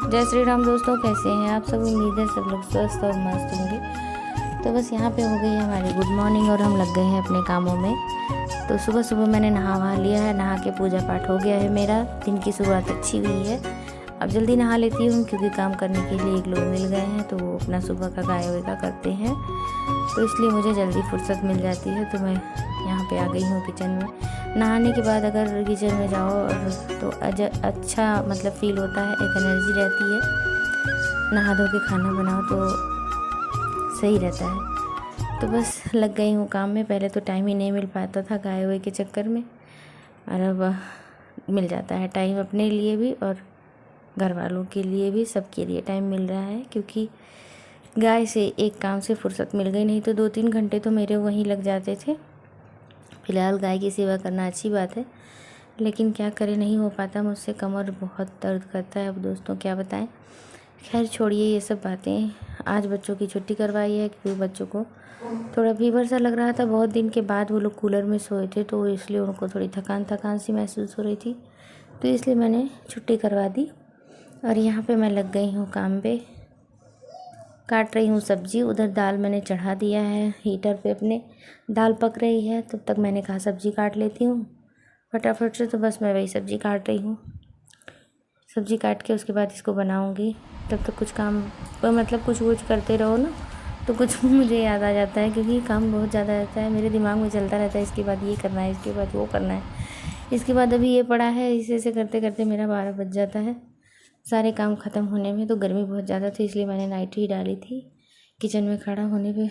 जय श्री राम दोस्तों, कैसे हैं आप सब। उम्मीद है सब लोग स्वस्थ और मस्त होंगे। तो बस यहाँ पे हो गई है हमारी गुड मॉर्निंग और हम लग गए हैं अपने कामों में। तो सुबह सुबह मैंने नहा वहा लिया है, नहा के पूजा पाठ हो गया है। मेरा दिन की शुरुआत अच्छी हुई है। अब जल्दी नहा लेती हूँ क्योंकि काम करने के लिए एक लोग मिल गए हैं, तो वो अपना सुबह का गाय वाय का करते हैं, तो इसलिए मुझे जल्दी फुर्सत मिल जाती है। तो मैं यहाँ पे आ गई हूँ किचन में। नहाने के बाद अगर किचन में जाओ तो अच्छा मतलब फ़ील होता है, एक एनर्जी रहती है। नहा धो के खाना बनाओ तो सही रहता है। तो बस लग गई हूँ काम में। पहले तो टाइम ही नहीं मिल पाता था गाय वाय के चक्कर में, और अब मिल जाता है टाइम अपने लिए भी और घर वालों के लिए भी, सबके लिए टाइम मिल रहा है। क्योंकि गाय से एक काम से फुर्सत मिल गई, नहीं तो 2-3 घंटे तो मेरे वहीं लग जाते थे। फ़िलहाल गाय की सेवा करना अच्छी बात है, लेकिन क्या करें, नहीं हो पाता मुझसे। कमर बहुत दर्द करता है, अब दोस्तों क्या बताएं। खैर छोड़िए ये सब बातें। आज बच्चों की छुट्टी करवाई है क्योंकि बच्चों को थोड़ा फीवर सा लग रहा था। बहुत दिन के बाद वो लोग कूलर में सोए थे, तो इसलिए उनको थोड़ी थकान थकान सी महसूस हो रही थी, तो इसलिए मैंने छुट्टी करवा दी। और यहाँ पे मैं लग गई हूँ काम पे, काट रही हूँ सब्जी। उधर दाल मैंने चढ़ा दिया है हीटर पे अपने, दाल पक रही है। तब तक मैंने कहा सब्जी काट लेती हूँ फटाफट से, तो बस मैं वही सब्जी काट रही हूँ। सब्जी काट के उसके बाद इसको बनाऊँगी। तब तक कुछ काम मतलब कुछ करते रहो ना, तो कुछ मुझे याद आ जाता है, क्योंकि काम बहुत ज़्यादा रहता है, मेरे दिमाग में चलता रहता है। इसके बाद ये करना है, इसके बाद वो करना है, इसके बाद अभी ये पड़ा है। इसे करते करते मेरा 12 बज जाता है सारे काम ख़त्म होने में। तो गर्मी बहुत ज़्यादा थी, इसलिए मैंने नाइटी ही डाली थी। किचन में खड़ा होने पे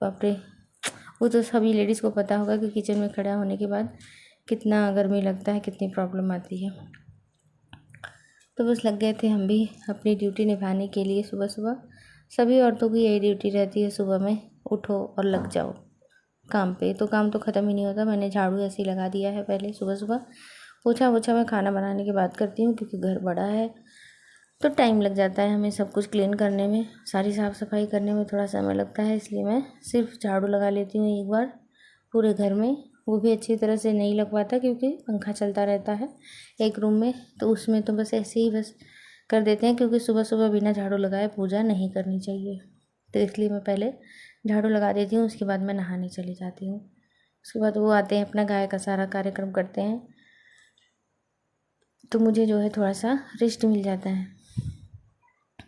बाप रे, वो तो सभी लेडीज़ को पता होगा कि किचन में खड़ा होने के बाद कितना गर्मी लगता है, कितनी प्रॉब्लम आती है। तो बस लग गए थे हम भी अपनी ड्यूटी निभाने के लिए। सुबह सुबह सभी औरतों की यही ड्यूटी रहती है, सुबह में उठो और लग जाओ काम पे। तो काम तो ख़त्म ही नहीं होता। मैंने झाड़ू ऐसे ही लगा दिया है पहले सुबह सुबह। पोछा वोछा मैं खाना बनाने के बाद करती हूँ, क्योंकि घर बड़ा है तो टाइम लग जाता है हमें सब कुछ क्लीन करने में, सारी साफ़ सफाई करने में थोड़ा समय लगता है। इसलिए मैं सिर्फ झाड़ू लगा लेती हूँ एक बार पूरे घर में। वो भी अच्छी तरह से नहीं लग पाता क्योंकि पंखा चलता रहता है एक रूम में, तो उसमें तो बस ऐसे ही बस कर देते हैं, क्योंकि सुबह सुबह बिना झाड़ू लगाए पूजा नहीं करनी चाहिए। तो इसलिए मैं पहले झाड़ू लगा देती हूँ, उसके बाद मैं नहाने चली जाती हूँ। उसके बाद वो आते हैं, अपना गाय का सारा कार्यक्रम करते हैं, तो मुझे जो है थोड़ा सा रेस्ट मिल जाता है।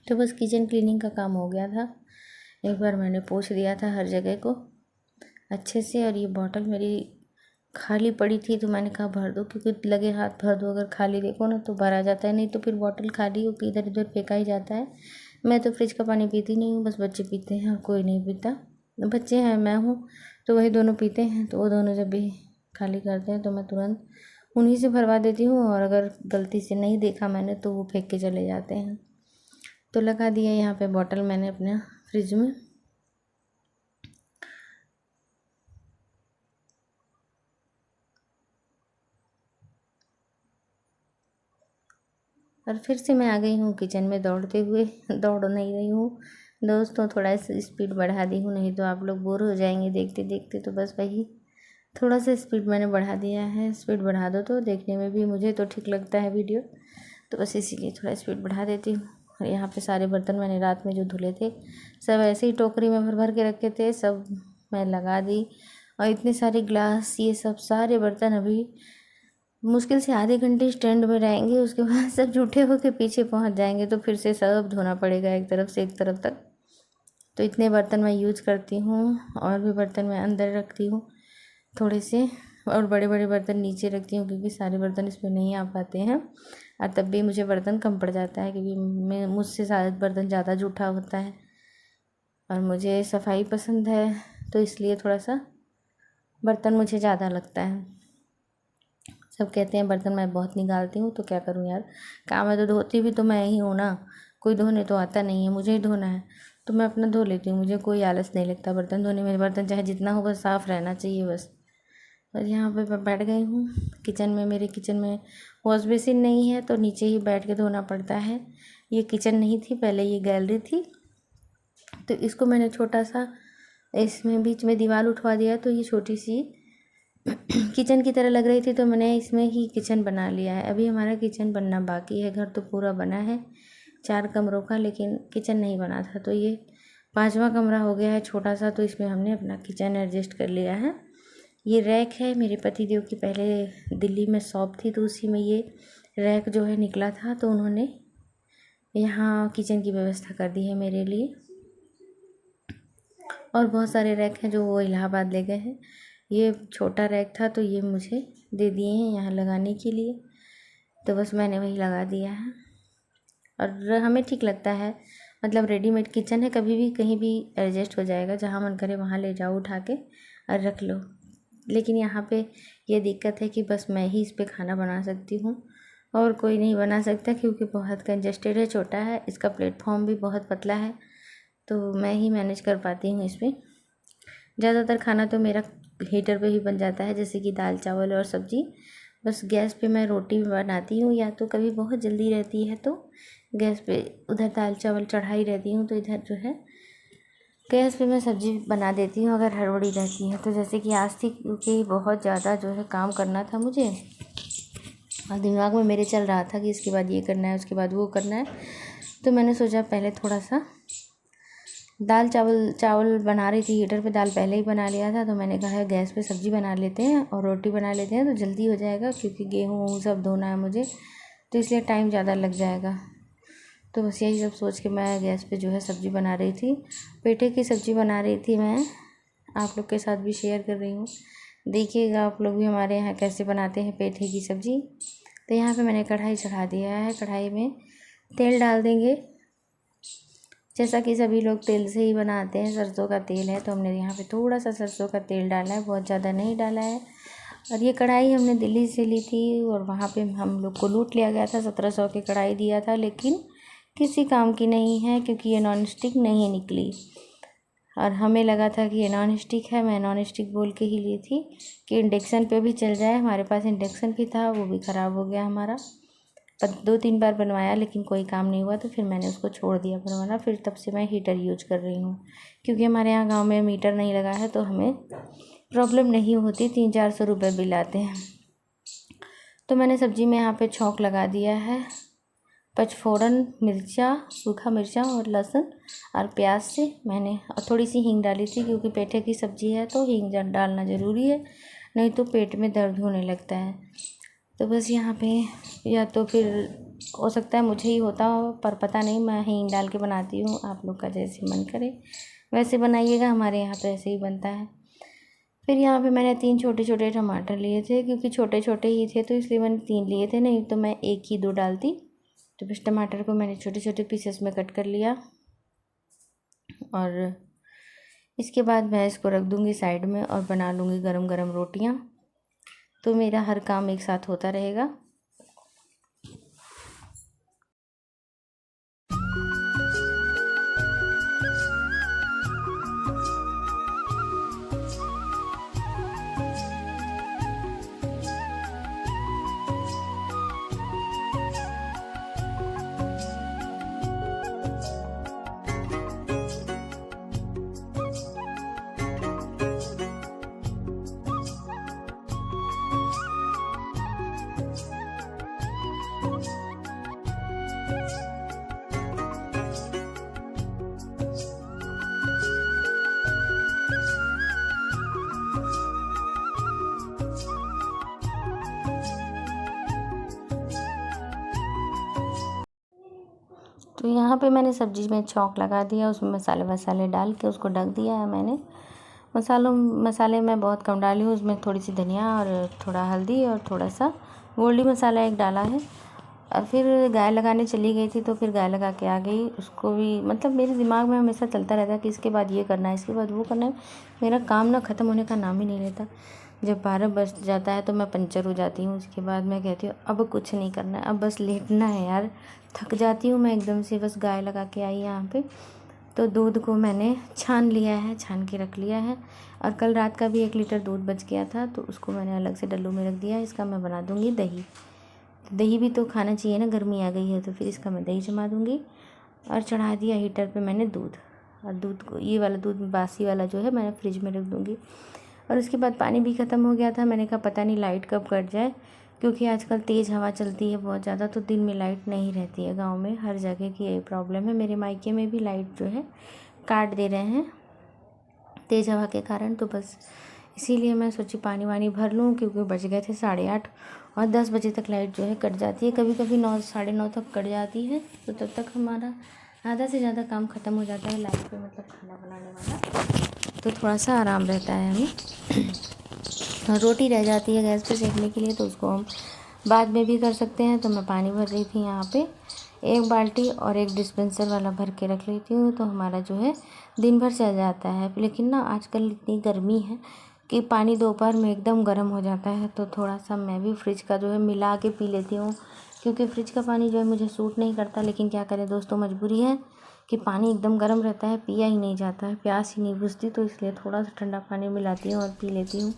तो बस किचन क्लीनिंग का काम हो गया था। एक बार मैंने पोंछ दिया था हर जगह को अच्छे से। और ये बॉटल मेरी खाली पड़ी थी, तो मैंने कहा भर दो, क्योंकि लगे हाथ भर दो। अगर खाली देखो ना तो भरा जाता है, नहीं तो फिर बॉटल खाली हो के इधर उधर फेंका ही जाता है। मैं तो फ्रिज का पानी पीती नहीं हूँ, बस बच्चे पीते हैं और कोई नहीं पीता। बच्चे हैं, मैं हूँ, तो वही दोनों पीते हैं। तो वो दोनों जब भी खाली करते हैं तो मैं तुरंत उन्हीं से भरवा देती हूँ, और अगर गलती से नहीं देखा मैंने तो वो फेंक के चले जाते हैं। तो लगा दिया यहाँ पे बॉटल मैंने अपने फ्रिज में। और फिर से मैं आ गई हूँ किचन में दौड़ते हुए। दौड़ नहीं रही हूँ दोस्तों, थोड़ा सा स्पीड बढ़ा दी हूँ, नहीं तो आप लोग बोर हो जाएंगे देखते देखते। तो बस वही थोड़ा सा स्पीड मैंने बढ़ा दिया है। स्पीड बढ़ा दो तो देखने में भी मुझे तो ठीक लगता है वीडियो, तो बस इसीलिए थोड़ा स्पीड बढ़ा देती हूँ। और यहाँ पे सारे बर्तन मैंने रात में जो धुले थे सब ऐसे ही टोकरी में भर भर के रखे थे, सब मैं लगा दी। और इतने सारे ग्लास, ये सब सारे बर्तन अभी मुश्किल से आधे घंटे स्टैंड में रहेंगे, उसके बाद सब जूठे होके पीछे पहुंच जाएंगे, तो फिर से सब धोना पड़ेगा एक तरफ से एक तरफ तक। तो इतने बर्तन मैं यूज करती हूँ, और भी बर्तन मैं अंदर रखती हूँ थोड़े से, और बड़े बड़े बर्तन नीचे रखती हूँ, क्योंकि सारे बर्तन इसमें नहीं आ पाते हैं। और तब भी मुझे बर्तन कम पड़ जाता है, क्योंकि मुझसे शायद बर्तन ज़्यादा जूठा होता है, और मुझे सफाई पसंद है, तो इसलिए थोड़ा सा बर्तन मुझे ज़्यादा लगता है। सब कहते हैं बर्तन मैं बहुत निकालती हूँ, तो क्या करूँ यार, काम है तो धोती भी तो मैं ही हूँ ना, कोई धोने तो आता नहीं है, मुझे ही धोना है, तो मैं अपना धो लेती हूँ। मुझे कोई आलस नहीं लगता बर्तन धोने में। बर्तन चाहे जितना हो बस साफ़ रहना चाहिए बस। और यहाँ पे मैं बैठ गई हूँ किचन में। मेरे किचन में वॉश बेसिन नहीं है, तो नीचे ही बैठ के धोना पड़ता है। ये किचन नहीं थी पहले, ये गैलरी थी, तो इसको मैंने छोटा सा इसमें बीच में दीवार उठवा दिया, तो ये छोटी सी किचन की तरह लग रही थी, तो मैंने इसमें ही किचन बना लिया है। अभी हमारा किचन बनना बाकी है, घर तो पूरा बना है, 4 कमरों का, लेकिन किचन नहीं बना था। तो ये 5वां कमरा हो गया है छोटा सा, तो इसमें हमने अपना किचन एडजस्ट कर लिया है। ये रैक है, मेरे पतिदेव की पहले दिल्ली में शॉप थी, तो उसी में ये रैक जो है निकला था, तो उन्होंने यहाँ किचन की व्यवस्था कर दी है मेरे लिए। और बहुत सारे रैक हैं जो वो इलाहाबाद ले गए हैं। ये छोटा रैक था तो ये मुझे दे दिए हैं यहाँ लगाने के लिए, तो बस मैंने वही लगा दिया है। और हमें ठीक लगता है, मतलब रेडीमेड किचन है, कभी भी कहीं भी एडजस्ट हो जाएगा, जहाँ मन करे वहाँ ले जाओ उठा के और रख लो। लेकिन यहाँ पे ये दिक्कत है कि बस मैं ही इस पे खाना बना सकती हूँ और कोई नहीं बना सकता, क्योंकि बहुत कंजस्टेड है, छोटा है, इसका प्लेटफॉर्म भी बहुत पतला है, तो मैं ही मैनेज कर पाती हूँ इसमें। ज़्यादातर खाना तो मेरा हीटर पे ही बन जाता है, जैसे कि दाल चावल और सब्ज़ी। बस गैस पे मैं रोटी बनाती हूँ, या तो कभी बहुत जल्दी रहती है तो गैस पे उधर दाल चावल चढ़ाई रहती हूँ, तो इधर जो है गैस पे मैं सब्ज़ी बना देती हूँ अगर हड़बड़ी रहती है तो। जैसे कि आज थी, क्योंकि बहुत ज़्यादा जो है काम करना था मुझे, और दिमाग में मेरे चल रहा था कि इसके बाद ये करना है, उसके बाद वो करना है, तो मैंने सोचा पहले थोड़ा सा दाल चावल बना रही थी, हीटर पे दाल पहले ही बना लिया था, तो मैंने कहा गैस पे सब्ज़ी बना लेते हैं और रोटी बना लेते हैं, तो जल्दी हो जाएगा, क्योंकि गेहूँ सब धोना है मुझे, तो इसलिए टाइम ज़्यादा लग जाएगा। तो बस यही सब सोच के मैं गैस पे जो है सब्ज़ी बना रही थी, पेठे की सब्ज़ी बना रही थी। मैं आप लोग के साथ भी शेयर कर रही हूँ, देखिएगा आप लोग भी हमारे यहाँ कैसे बनाते हैं पेठे की सब्ज़ी। तो यहाँ पे मैंने कढ़ाई चढ़ा दिया है, कढ़ाई में तेल डाल देंगे। जैसा कि सभी लोग तेल से ही बनाते हैं, सरसों का तेल है, तो हमने यहाँ पे थोड़ा सा सरसों का तेल डाला है, बहुत ज़्यादा नहीं डाला है। और ये कढ़ाई हमने दिल्ली से ली थी और वहाँ पे हम लोग को लूट लिया गया था, 1700 की कढ़ाई दिया था, लेकिन किसी काम की नहीं है, क्योंकि ये नॉन स्टिक नहीं निकली। और हमें लगा था कि ये नॉन स्टिक है, मैं नॉन स्टिक बोल के ही ली थी कि इंडक्शन पे भी चल जाए। हमारे पास इंडक्शन भी था, वो भी ख़राब हो गया हमारा, पर 2-3 बार बनवाया लेकिन कोई काम नहीं हुआ, तो फिर मैंने उसको छोड़ दिया बनवाना। फिर तब से मैं हीटर यूज कर रही हूँ, क्योंकि हमारे यहाँ गाँव में मीटर नहीं लगा है, तो हमें प्रॉब्लम नहीं होती, 300-400 रुपये बिल आते हैं। तो मैंने सब्ज़ी में यहाँ पे छौंक लगा दिया है, पचफोरन, मिर्चा, सूखा मिर्चा और लहसुन और प्याज से मैंने, और थोड़ी सी हींग डाली थी, क्योंकि पेठे की सब्ज़ी है तो हींग डालना ज़रूरी है, नहीं तो पेट में दर्द होने लगता है। तो बस यहाँ पे, या तो फिर हो सकता है मुझे ही होता हो, पर पता नहीं, मैं हींग डाल के बनाती हूँ, आप लोग का जैसे मन करे वैसे बनाइएगा, हमारे यहाँ पे ऐसे ही बनता है। फिर यहाँ पे मैंने 3 छोटे छोटे टमाटर लिए थे, क्योंकि छोटे छोटे ही थे तो इसलिए मैंने 3 लिए थे, नहीं तो मैं 1 ही 2 डालती। तो बस टमाटर को मैंने छोटे छोटे पीसेस में कट कर लिया, और इसके बाद मैं इसको रख दूँगी साइड में और बना लूँगी गरम गरम रोटियाँ, तो मेरा हर काम एक साथ होता रहेगा। तो यहाँ पे मैंने सब्ज़ी में छौंक लगा दिया, उसमें मसाले वसाले डाल के उसको ढक दिया है मैंने। मसाले मैं बहुत कम डाली हूँ, उसमें थोड़ी सी धनिया और थोड़ा हल्दी और थोड़ा सा गोल्डी मसाला एक डाला है। और फिर गाय लगाने चली गई थी, तो फिर गाय लगा के आ गई, उसको भी, मतलब मेरे दिमाग में हमेशा चलता रहता है कि इसके बाद ये करना है, इसके बाद वो करना है, मेरा काम ना ख़त्म होने का नाम ही नहीं लेता। जब 12 बज जाता है तो मैं पंचर हो जाती हूँ, उसके बाद मैं कहती हूँ अब कुछ नहीं करना है, अब बस लेटना है यार, थक जाती हूँ मैं एकदम से। बस गाय लगा के आई यहाँ पे, तो दूध को मैंने छान लिया है, छान के रख लिया है। और कल रात का भी 1 लीटर दूध बच गया था, तो उसको मैंने अलग से डल्लू में रख दिया है। इसका मैं बना दूँगी दही, दही भी तो खाना चाहिए ना, गर्मी आ गई है, तो फिर इसका मैं दही जमा दूँगी। और चढ़ा दिया हीटर पे मैंने दूध, और दूध को, ये वाला दूध बासी वाला जो है, मैंने फ्रिज में रख दूँगी। और उसके बाद पानी भी ख़त्म हो गया था, मैंने कहा पता नहीं लाइट कब कट जाए, क्योंकि आजकल तेज़ हवा चलती है बहुत ज़्यादा, तो दिन में लाइट नहीं रहती है। गांव में हर जगह की यही प्रॉब्लम है। मेरे मायके में भी लाइट जो है काट दे रहे हैं तेज़ हवा के कारण। तो बस इसीलिए मैं सोची पानी वानी भर लूँ, क्योंकि बज गए थे 8:30 और 10 बजे तक लाइट जो है कट जाती है। कभी कभी 9 साढ़े 9 तक कट जाती है, तो तब तक हमारा आधा से ज़्यादा काम ख़त्म हो जाता है लाइट पे, मतलब खाना बनाने वाला। तो थोड़ा सा आराम रहता है हमें। रोटी रह जाती है गैस पे सेकने के लिए, तो उसको हम बाद में भी कर सकते हैं। तो मैं पानी भर रही थी यहाँ पे 1 बाल्टी, और 1 डिस्पेंसर वाला भर के रख लेती हूँ, तो हमारा जो है दिन भर चल जाता है। लेकिन ना आजकल इतनी गर्मी है कि पानी दोपहर में एकदम गर्म हो जाता है, तो थोड़ा सा मैं भी फ्रिज का जो है मिला के पी लेती हूँ, क्योंकि फ्रिज का पानी जो है मुझे सूट नहीं करता। लेकिन क्या करें दोस्तों, मजबूरी है कि पानी एकदम गर्म रहता है, पिया ही नहीं जाता है, प्यास ही नहीं बुझती। तो इसलिए थोड़ा सा ठंडा पानी मिलाती हूँ और पी लेती हूँ।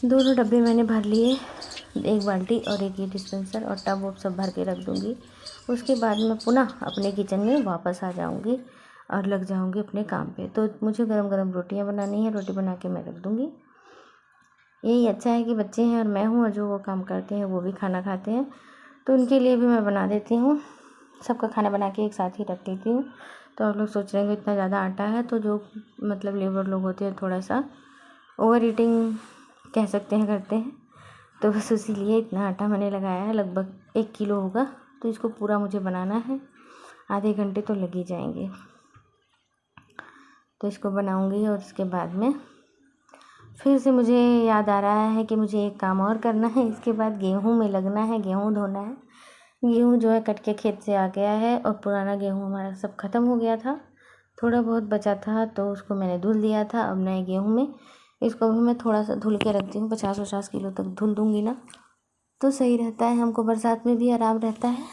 2 डब्बे मैंने भर लिए, 1 बाल्टी और 1 ये डिस्पेंसर, और टब वब सब भर के रख दूँगी। उसके बाद मैं पुनः अपने किचन में वापस आ जाऊँगी और लग जाऊँगी अपने काम पे। तो मुझे गरम गरम रोटियाँ बनानी है, रोटी बना के मैं रख दूँगी। यही अच्छा है कि बच्चे हैं और मैं हूँ, और जो वो काम करते हैं वो भी खाना खाते हैं, तो उनके लिए भी मैं बना देती हूँ। सबका खाना बना के एक साथ ही रख देती हूँ। तो आप लोग सोच रहे हैं कि इतना ज़्यादा आटा है, तो जो मतलब लेबर लोग होते हैं थोड़ा सा ओवर ईटिंग कह सकते हैं, करते हैं, तो बस इसीलिए इतना आटा मैंने लगाया है। लगभग 1 किलो होगा, तो इसको पूरा मुझे बनाना है। आधे घंटे तो लग ही जाएंगे। तो इसको बनाऊंगी, और इसके बाद में फिर से मुझे याद आ रहा है कि मुझे एक काम और करना है। इसके बाद गेहूं में लगना है, गेहूं धोना है। गेहूं जो है कट के खेत से आ गया है, और पुराना गेहूं हमारा सब ख़त्म हो गया था। थोड़ा बहुत बचा था, तो उसको मैंने धुल दिया था। अब नए गेहूं में इसको भी मैं थोड़ा सा धुल के रखती हूँ। 50-50 किलो तक धुल दूँगी ना, तो सही रहता है। हमको बरसात में भी आराम रहता है,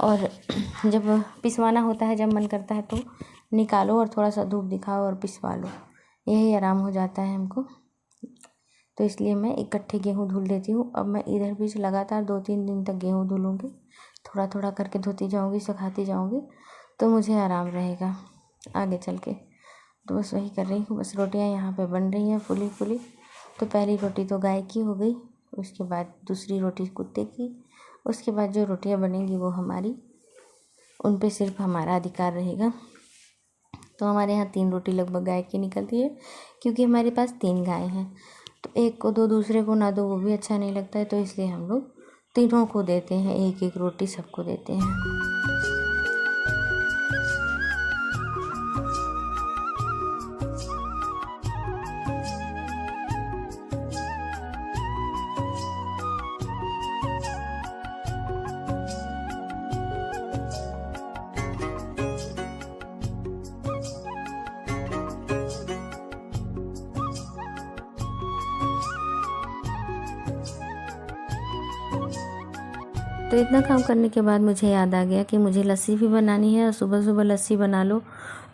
और जब पिसवाना होता है, जब मन करता है तो निकालो और थोड़ा सा धूप दिखाओ और पिसवा लो, यही आराम हो जाता है हमको। तो इसलिए मैं इकट्ठे गेहूँ धुल देती हूँ। अब मैं इधर भी लगातार 2-3 दिन तक गेहूँ धुलूँगी, थोड़ा थोड़ा करके धोती जाऊँगी, सुखाती जाऊँगी, तो मुझे आराम रहेगा आगे चल के। तो बस वही कर रही हूँ। बस रोटियाँ यहाँ पे बन रही हैं फुली फुली। तो पहली रोटी तो गाय की हो गई, उसके बाद दूसरी रोटी कुत्ते की, उसके बाद जो रोटियाँ बनेंगी वो हमारी, उन पे सिर्फ हमारा अधिकार रहेगा। तो हमारे यहाँ 3 रोटी लगभग गाय की निकलती है, क्योंकि हमारे पास 3 गाय हैं। तो एक को दो, दूसरे को ना दो, वो भी अच्छा नहीं लगता है। तो इसलिए हम लोग तीनों को देते हैं, 1-1 रोटी सबको देते हैं। तो इतना काम करने के बाद मुझे याद आ गया कि मुझे लस्सी भी बनानी है, और सुबह सुबह लस्सी बना लो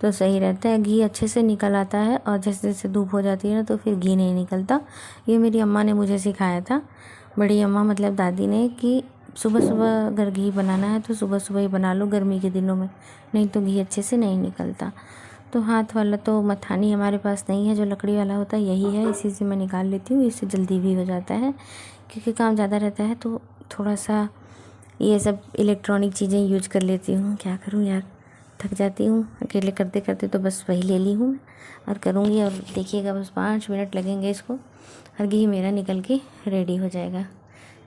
तो सही रहता है। घी अच्छे से निकल आता है, और जैसे जैसे धूप हो जाती है ना, तो फिर घी नहीं निकलता। ये मेरी अम्मा ने मुझे सिखाया था, बड़ी अम्मा मतलब दादी ने, कि सुबह सुबह अगर घी बनाना है तो सुबह सुबह ही बना लो गर्मी के दिनों में, नहीं तो घी अच्छे से नहीं निकलता। तो हाथ वाला तो मथानी हमारे पास नहीं है, जो लकड़ी वाला होता है यही है, इसी से मैं निकाल लेती हूँ। इससे जल्दी भी हो जाता है, क्योंकि काम ज़्यादा रहता है तो थोड़ा सा ये सब इलेक्ट्रॉनिक चीज़ें यूज कर लेती हूँ। क्या करूँ यार, थक जाती हूँ अकेले करते करते। तो बस वही ले ली हूँ और करूँगी, और देखिएगा बस 5 मिनट लगेंगे इसको, और घी मेरा निकल के रेडी हो जाएगा।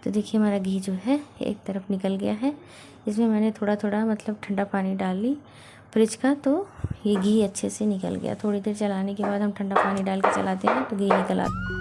तो देखिए हमारा घी जो है एक तरफ निकल गया है। इसमें मैंने थोड़ा थोड़ा मतलब ठंडा पानी डाल ली फ्रिज का, तो ये घी अच्छे से निकल गया। थोड़ी देर चलाने के बाद हम ठंडा पानी डाल के चलाते हैं तो घी निकल आता है।